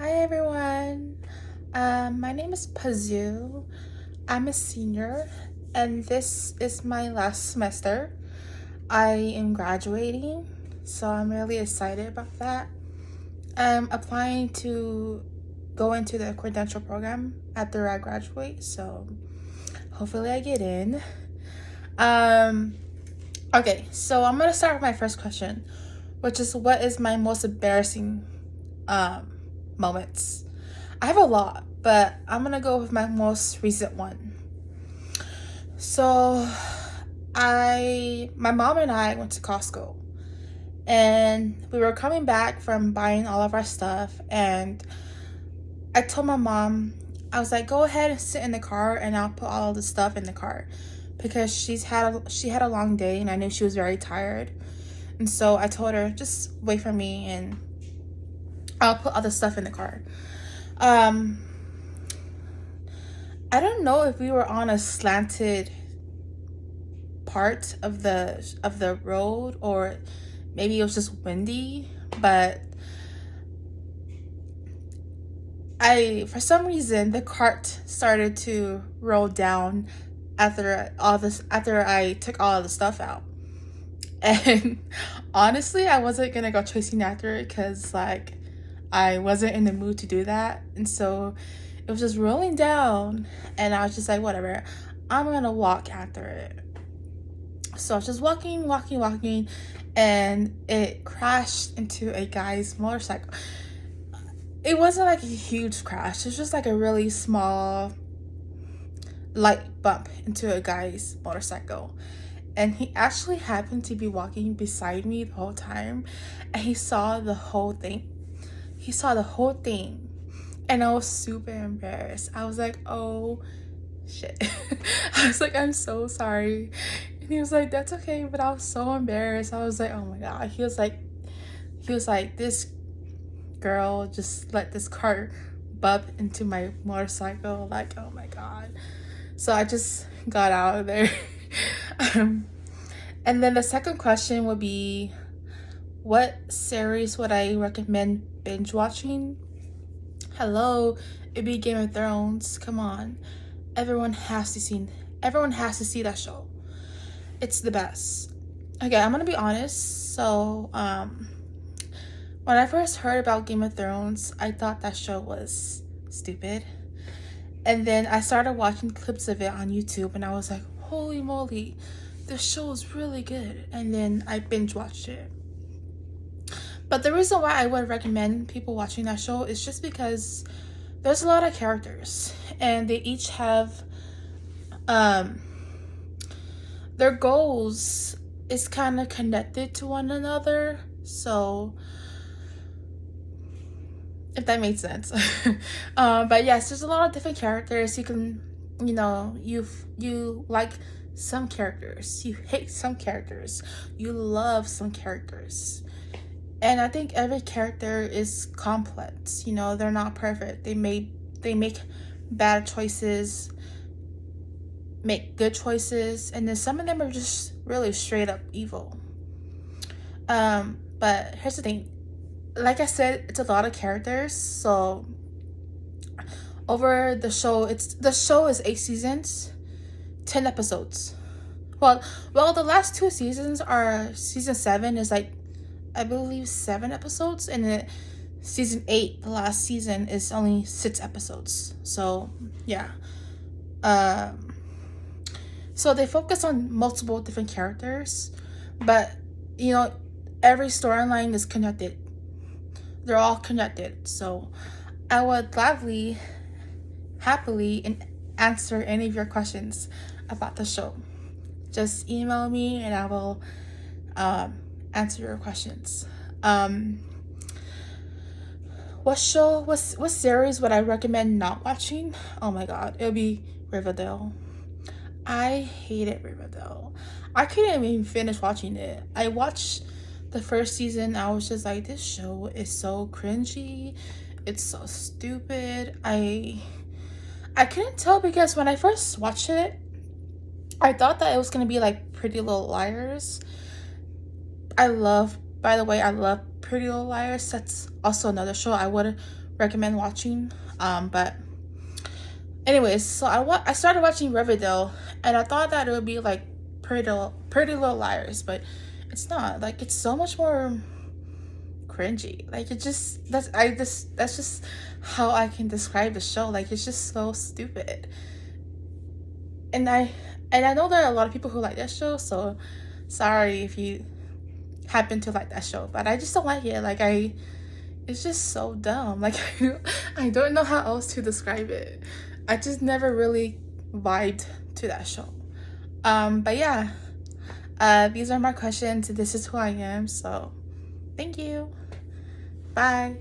Hi everyone. My name is Pazu. I'm a senior and this is my last semester. I am graduating, so I'm really excited about that. I'm applying to go into the credential program after I graduate, so hopefully I get in. Um okay, so I'm gonna start with my first question, which is what is my most embarrassing moments? I have a lot, but I'm gonna go with my most recent one. So, my mom and I went to Costco, and we were coming back from buying all of our stuff, and I told my mom, I was like, go ahead and sit in the car, and I'll put all of the stuff in the car, because she had a long day, and I knew she was very tired, and so I told her just wait for me, and I'll put all the stuff in the car. I don't know if we were on a slanted part of the road, or maybe it was just windy, but for some reason the cart started to roll down after I took all of the stuff out. And honestly, I wasn't gonna go chasing after it because I wasn't in the mood to do that, and so it was just rolling down, and I was just like, whatever, I'm gonna walk after it. So I was just walking, and it crashed into a guy's motorcycle. It wasn't like a huge crash, it was just like a really small light bump into a guy's motorcycle. And he actually happened to be walking beside me the whole time, and he saw the whole thing. And I was super embarrassed. I was like, oh shit. I was like, I'm so sorry. And he was like, that's okay, but I was so embarrassed. I was like, oh my god. He was like, this girl just let this cart bump into my motorcycle. Like, oh my god. So I just got out of there. And then the second question would be, what series would I recommend binge watching? Hello, it'd be Game of Thrones. Come on. Everyone has to see that show. It's the best. Okay, I'm gonna be honest. So, when I first heard about Game of Thrones, I thought that show was stupid. And then I started watching clips of it on YouTube, and I was like, holy moly, this show is really good. And then I binge watched it. But the reason why I would recommend people watching that show is just because there's a lot of characters, and they each have their goals is kind of connected to one another. So if that makes sense. But yes, there's a lot of different characters. You can, you like some characters, you hate some characters, you love some characters. And I think every character is complex. They're not perfect. They make bad choices, make good choices, and then some of them are just really straight up evil. But here's the thing. Like I said, it's a lot of characters. So over the show is 8 seasons, 10 episodes. Well, the last 2 seasons are season 7 is like, I believe 7 episodes, and then season 8, the last season, is only 6 episodes. So yeah. So they focus on multiple different characters, but every storyline is connected. They're all connected. So I would gladly, happily answer any of your questions about the show. Just email me and I will answer your questions. What series would I recommend not watching? Oh my god, it would be Riverdale. I hated Riverdale. I couldn't even finish watching it. I watched the first season. I was just like, this show is so cringy. It's so stupid. I couldn't tell, because when I first watched it, I thought that it was gonna be like Pretty Little Liars. By the way, I love Pretty Little Liars. That's also another show I would recommend watching. But anyways, so I started watching Riverdale, and I thought that it would be like Pretty Little Liars, but it's not. Like, it's so much more cringy. Like, it just that's just how I can describe the show. Like, it's just so stupid. And I know there are a lot of people who like that show, so sorry if you happen to like that show, but I just don't like it. Like, it's just so dumb. Like, I don't know how else to describe it. I just never really vibed to that show. But yeah, these are my questions. This is who I am. So thank you. Bye.